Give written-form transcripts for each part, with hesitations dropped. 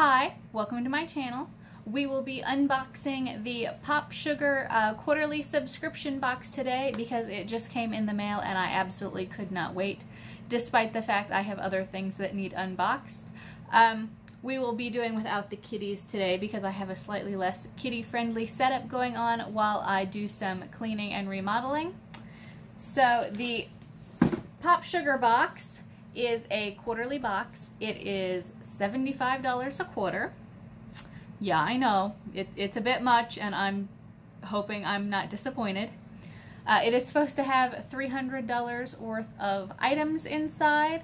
Hi, welcome to my channel. We will be unboxing the Popsugar quarterly subscription box today because it just came in the mail and I absolutely could not wait, despite the fact I have other things that need unboxed. We will be doing without the kitties today because I have a slightly less kitty-friendly setup going on while I do some cleaning and remodeling. So the Popsugar box is a quarterly box. It is $75 a quarter. Yeah, I know. It's a bit much, and I'm hoping I'm not disappointed. It is supposed to have $300 worth of items inside.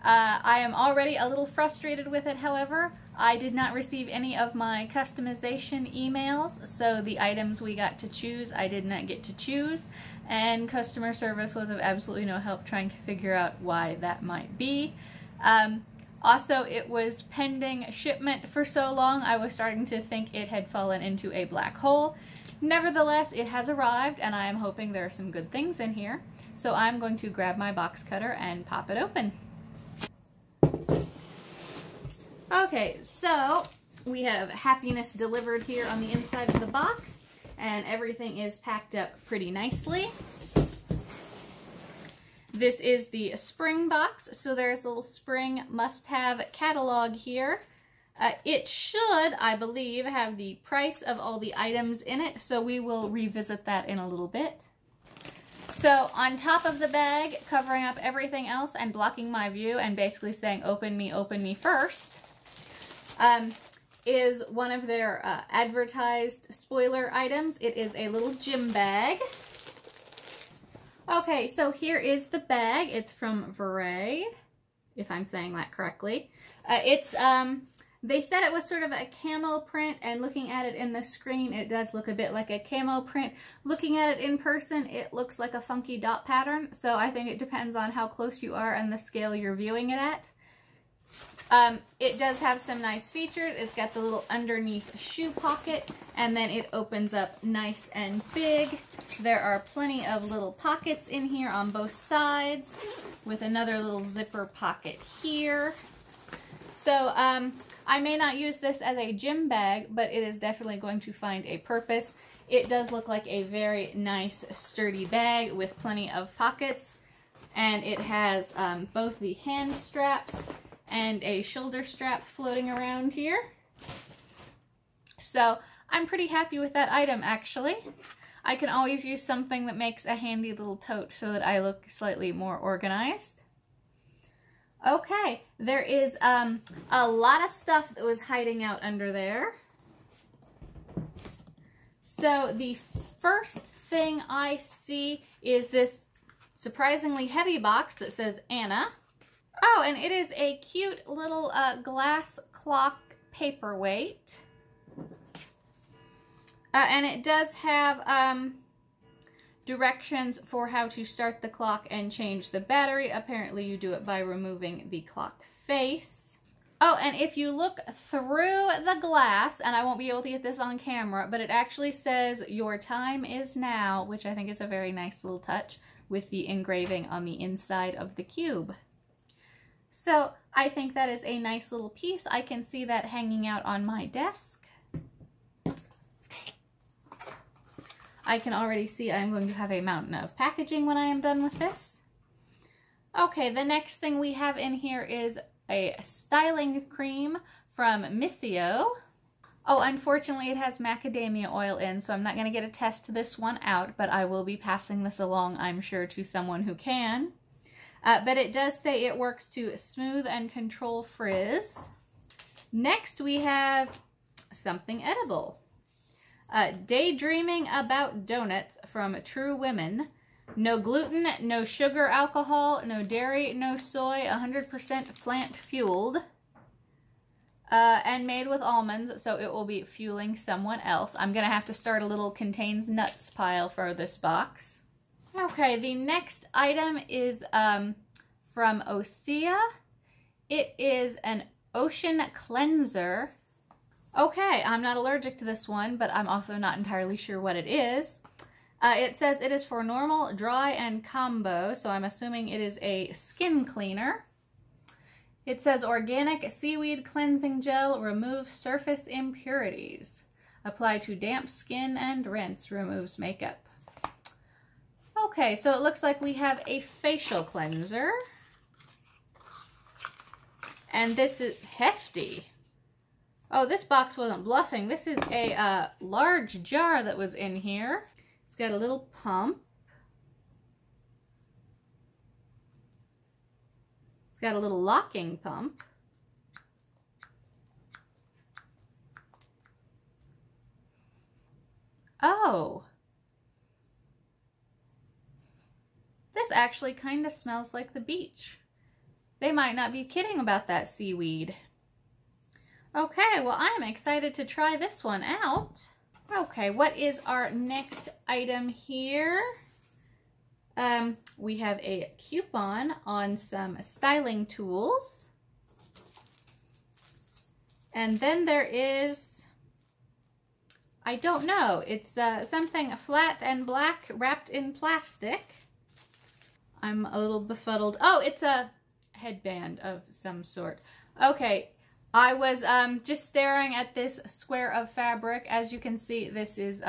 I am already a little frustrated with it, however. I did not receive any of my customization emails, so the items we got to choose, I did not get to choose, and customer service was of absolutely no help trying to figure out why that might be. Also, it was pending shipment for so long, I was starting to think it had fallen into a black hole. Nevertheless, it has arrived, and I am hoping there are some good things in here. So I'm going to grab my box cutter and pop it open. Okay, so we have happiness delivered here on the inside of the box, and everything is packed up pretty nicely. This is the spring box, so there's a little spring must-have catalog here. It should, I believe, have the price of all the items in it, so we will revisit that in a little bit. So on top of the bag, covering up everything else and blocking my view and basically saying open me first, is one of their advertised spoiler items. It is a little gym bag. Okay, so here is the bag. It's from Veray, if I'm saying that correctly. They said it was sort of a camo print, and looking at it in the screen, it does look a bit like a camo print. Looking at it in person, it looks like a funky dot pattern, so I think it depends on how close you are and the scale you're viewing it at. It does have some nice features. It's got the little underneath shoe pocket, and then it opens up nice and big. There are plenty of little pockets in here on both sides, with another little zipper pocket here. So, I may not use this as a gym bag, but it is definitely going to find a purpose. It does look like a very nice, sturdy bag with plenty of pockets, and it has both the hand straps and a shoulder strap floating around here. So I'm pretty happy with that item, actually. I can always use something that makes a handy little tote so that I look slightly more organized. Okay, there is a lot of stuff that was hiding out under there. So the first thing I see is this surprisingly heavy box that says Anna. Oh, and it is a cute little glass clock paperweight. And it does have directions for how to start the clock and change the battery. Apparently you do it by removing the clock face. Oh, and if you look through the glass, and I won't be able to get this on camera, but it actually says your time is now, which I think is a very nice little touch with the engraving on the inside of the cube. So I think that is a nice little piece. I can see that hanging out on my desk. I can already see I'm going to have a mountain of packaging when I am done with this. Okay, the next thing we have in here is a styling cream from Missio. Oh, unfortunately it has macadamia oil in, so I'm not going to get to test this one out, but I will be passing this along, I'm sure, to someone who can. But it does say it works to smooth and control frizz. Next we have something edible. Daydreaming About Donuts from True Women. No gluten, no sugar, alcohol, no dairy, no soy, 100% plant fueled. And made with almonds, so it will be fueling someone else. I'm going to have to start a little contains nuts pile for this box. Okay, the next item is from Osea. It is an ocean cleanser. Okay, I'm not allergic to this one, but I'm also not entirely sure what it is. It says it is for normal, dry, and combo, so I'm assuming it is a skin cleaner. It says organic seaweed cleansing gel removes surface impurities. Apply to damp skin and rinse. Removes makeup. Okay, so it looks like we have a facial cleanser. And this is hefty. Oh, this box wasn't bluffing. This is a large jar that was in here. It's got a little pump. It's got a little locking pump. Oh. This actually kind of smells like the beach. They might not be kidding about that seaweed. Okay, well, I'm excited to try this one out. Okay, what is our next item here? We have a coupon on some styling tools. And then there is, I don't know, it's something flat and black wrapped in plastic. I'm a little befuddled. Oh, it's a headband of some sort. Okay, I was just staring at this square of fabric. As you can see, this is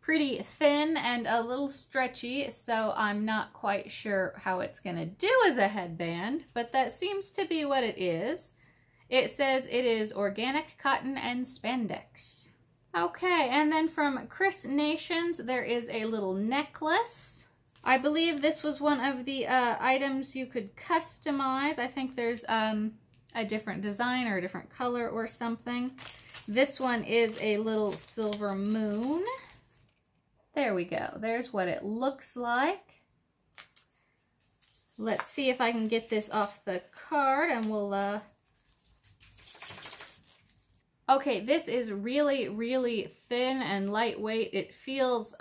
pretty thin and a little stretchy, so I'm not quite sure how it's going to do as a headband, but that seems to be what it is. It says it is organic cotton and spandex. Okay, and then from Chris Nations, there is a little necklace. I believe this was one of the items you could customize. I think there's a different design or a different color or something. This one is a little silver moon. There we go. There's what it looks like. Let's see if I can get this off the card and we'll... Okay, this is really, really thin and lightweight. It feels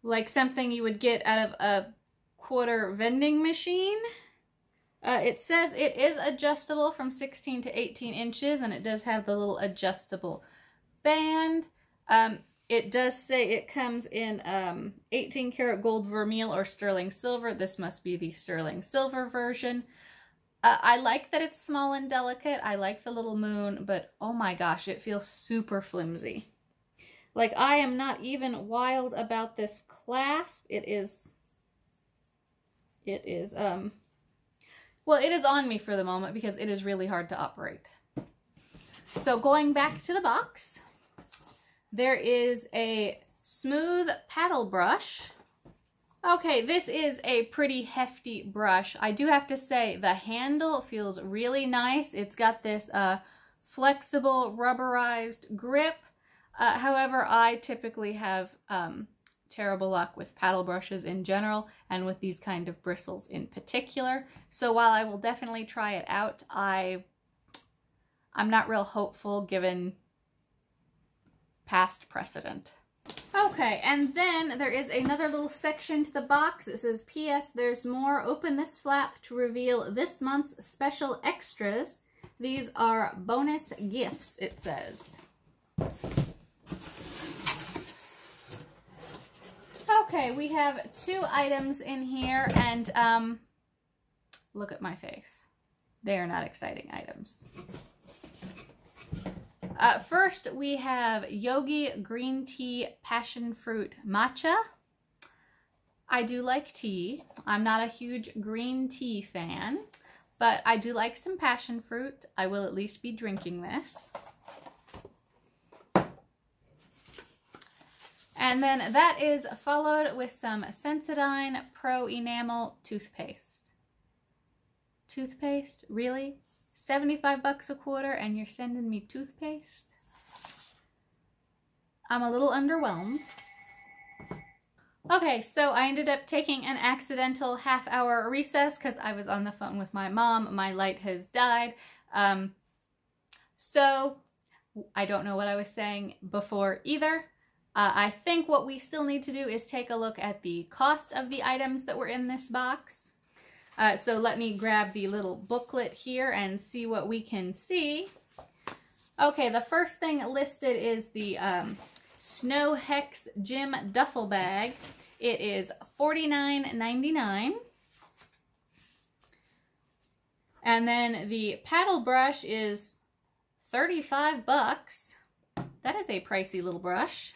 like something you would get out of a quarter vending machine. It says it is adjustable from 16 to 18 inches, and it does have the little adjustable band. It does say it comes in 18 karat gold vermeil or sterling silver. This must be the sterling silver version. I like that it's small and delicate. I like the little moon, but oh my gosh, it feels super flimsy. Like, I am not even wild about this clasp. It is, well, it is on me for the moment because it is really hard to operate. So going back to the box, there is a smooth paddle brush. Okay, this is a pretty hefty brush. I do have to say the handle feels really nice. It's got this flexible rubberized grip. However, I typically have terrible luck with paddle brushes in general and with these kind of bristles in particular. So while I will definitely try it out, I'm not real hopeful given past precedent. Okay, and then there is another little section to the box. It says, P.S. There's more. Open this flap to reveal this month's special extras. These are bonus gifts, it says. Okay, we have 2 items in here, and look at my face. They are not exciting items. First, we have Yogi Green Tea Passion Fruit Matcha. I do like tea. I'm not a huge green tea fan, but I do like some passion fruit. I will at least be drinking this. And then that is followed with some Sensodyne Pro Enamel toothpaste. Toothpaste? Really? 75 bucks a quarter and you're sending me toothpaste? I'm a little underwhelmed. Okay, so I ended up taking an accidental half-hour recess because I was on the phone with my mom. My light has died. So I don't know what I was saying before either. I think what we still need to do is take a look at the cost of the items that were in this box. So let me grab the little booklet here and see what we can see. Okay, the first thing listed is the Snow Hex Gym Duffel Bag. It is $49.99. And then the paddle brush is 35 bucks. That is a pricey little brush.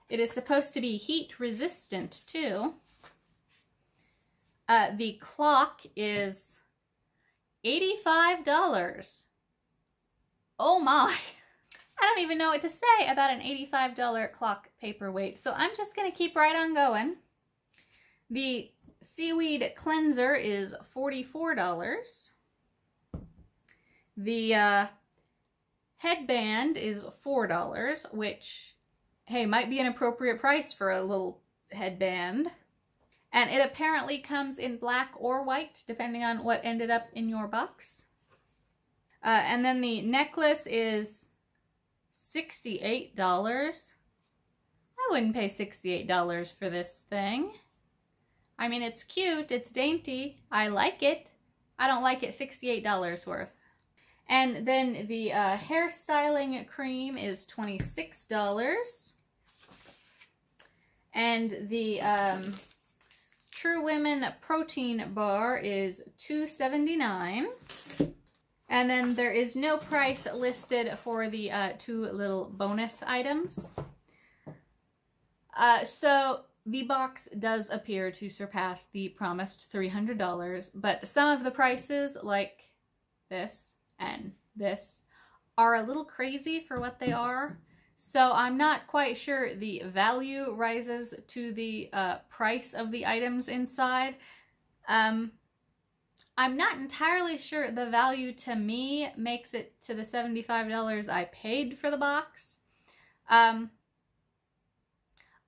It is supposed to be heat resistant too. The clock is $85. Oh my. I don't even know what to say about an $85 clock paperweight, so I'm just going to keep right on going. The seaweed cleanser is $44. The headband is $4, which, hey, might be an appropriate price for a little headband. And it apparently comes in black or white, depending on what ended up in your box. And then the necklace is $68. I wouldn't pay $68 for this thing. I mean, it's cute, it's dainty, I like it. I don't like it $68 worth. And then the hairstyling cream is $26. And the True Women protein bar is $2.79. And then there is no price listed for the two little bonus items. So the box does appear to surpass the promised $300, but some of the prices, like this and this, are a little crazy for what they are. So I'm not quite sure the value rises to the price of the items inside. I'm not entirely sure the value to me makes it to the $75 I paid for the box.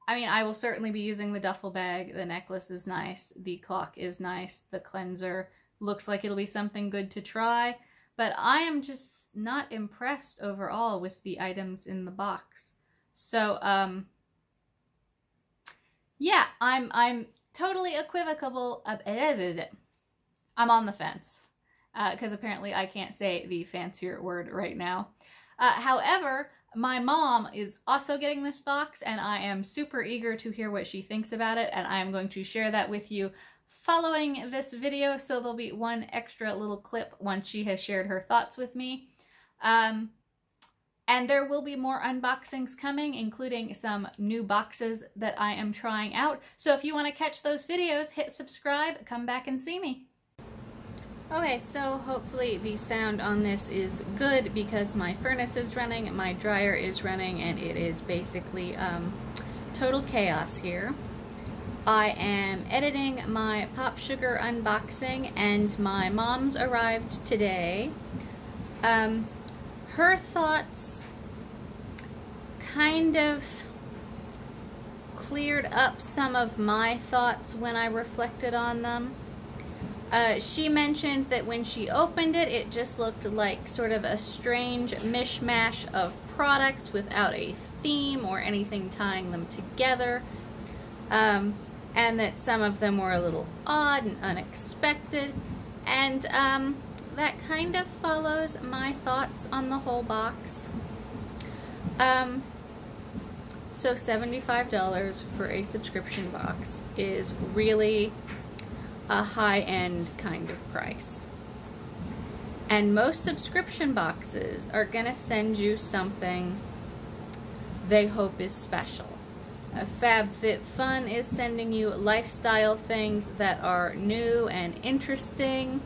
I mean, I will certainly be using the duffel bag. The necklace is nice. The clock is nice. The cleanser looks like it'll be something good to try. But I am just not impressed overall with the items in the box. So, yeah, I'm totally equivocal. I'm on the fence. Because apparently I can't say the fancier word right now. However, my mom is also getting this box, and I am super eager to hear what she thinks about it, and I am going to share that with you following this video, so there'll be one extra little clip once she has shared her thoughts with me. And there will be more unboxings coming, including some new boxes that I am trying out. So if you want to catch those videos, hit subscribe, come back and see me. Okay, so hopefully the sound on this is good because my furnace is running, my dryer is running, and it is basically total chaos here. I am editing my Popsugar unboxing, and my mom's arrived today. Her thoughts kind of cleared up some of my thoughts when I reflected on them. She mentioned that when she opened it, it just looked like sort of a strange mishmash of products without a theme or anything tying them together. And that some of them were a little odd and unexpected. And that kind of follows my thoughts on the whole box. So $75 for a subscription box is really a high-end kind of price. And most subscription boxes are gonna send you something they hope is special. FabFitFun is sending you lifestyle things that are new and interesting.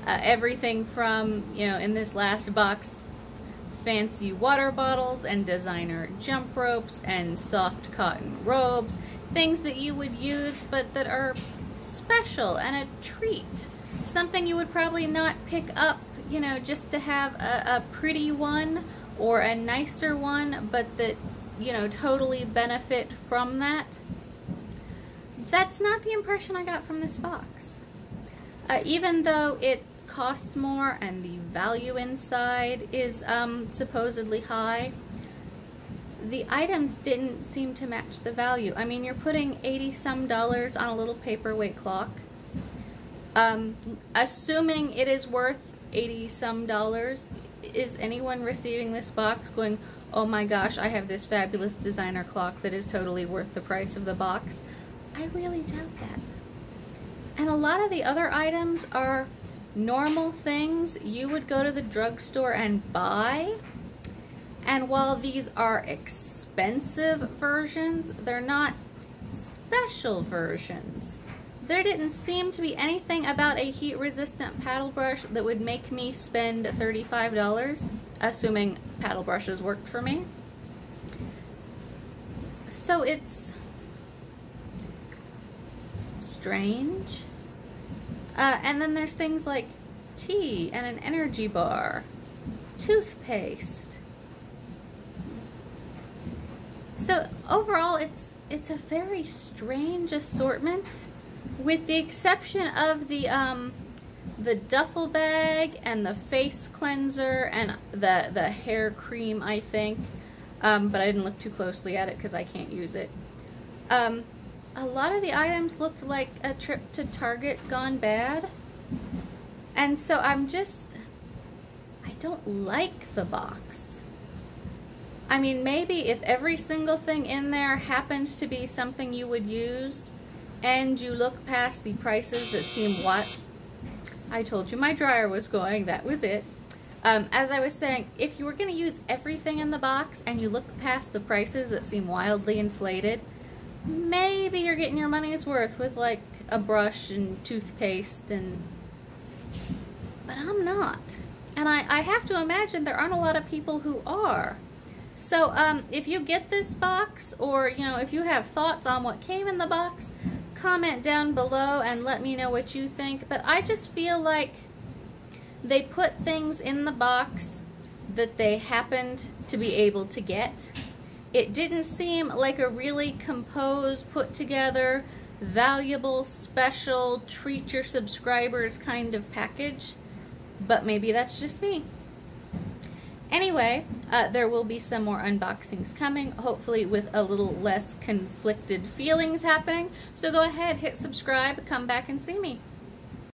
Everything from, you know, in this last box, fancy water bottles and designer jump ropes and soft cotton robes. Things that you would use but that are special and a treat. Something you would probably not pick up, you know, just to have a pretty one or a nicer one, but that, you know, totally benefit from that. That's not the impression I got from this box. Even though it cost more and the value inside is supposedly high, the items didn't seem to match the value. I mean, you're putting $80-some on a little paperweight clock. Assuming it is worth $80-some, is anyone receiving this box going, oh my gosh, I have this fabulous designer clock that is totally worth the price of the box? I really doubt that. And a lot of the other items are normal things you would go to the drugstore and buy. And while these are expensive versions, they're not special versions. There didn't seem to be anything about a heat-resistant paddle brush that would make me spend $35, assuming paddle brushes worked for me. So it's strange. And then there's things like tea and an energy bar, toothpaste. So overall, it's a very strange assortment, with the exception of the duffel bag and the face cleanser and the hair cream, I think. But I didn't look too closely at it because I can't use it. A lot of the items looked like a trip to Target gone bad. And so I don't like the box. I mean, maybe if every single thing in there happened to be something you would use, and you look past the prices that seem what? I told you my dryer was going, that was it. As I was saying, if you were going to use everything in the box and you look past the prices that seem wildly inflated, maybe you're getting your money's worth with like a brush and toothpaste but I'm not. And I have to imagine there aren't a lot of people who are. So if you get this box, or if you have thoughts on what came in the box, comment down below and let me know what you think. But I just feel like they put things in the box that they happened to be able to get. It didn't seem like a really composed, put together, valuable, special, treat your subscribers kind of package. But maybe that's just me. Anyway, there will be some more unboxings coming, hopefully with a little less conflicted feelings happening. So go ahead, hit subscribe, come back and see me.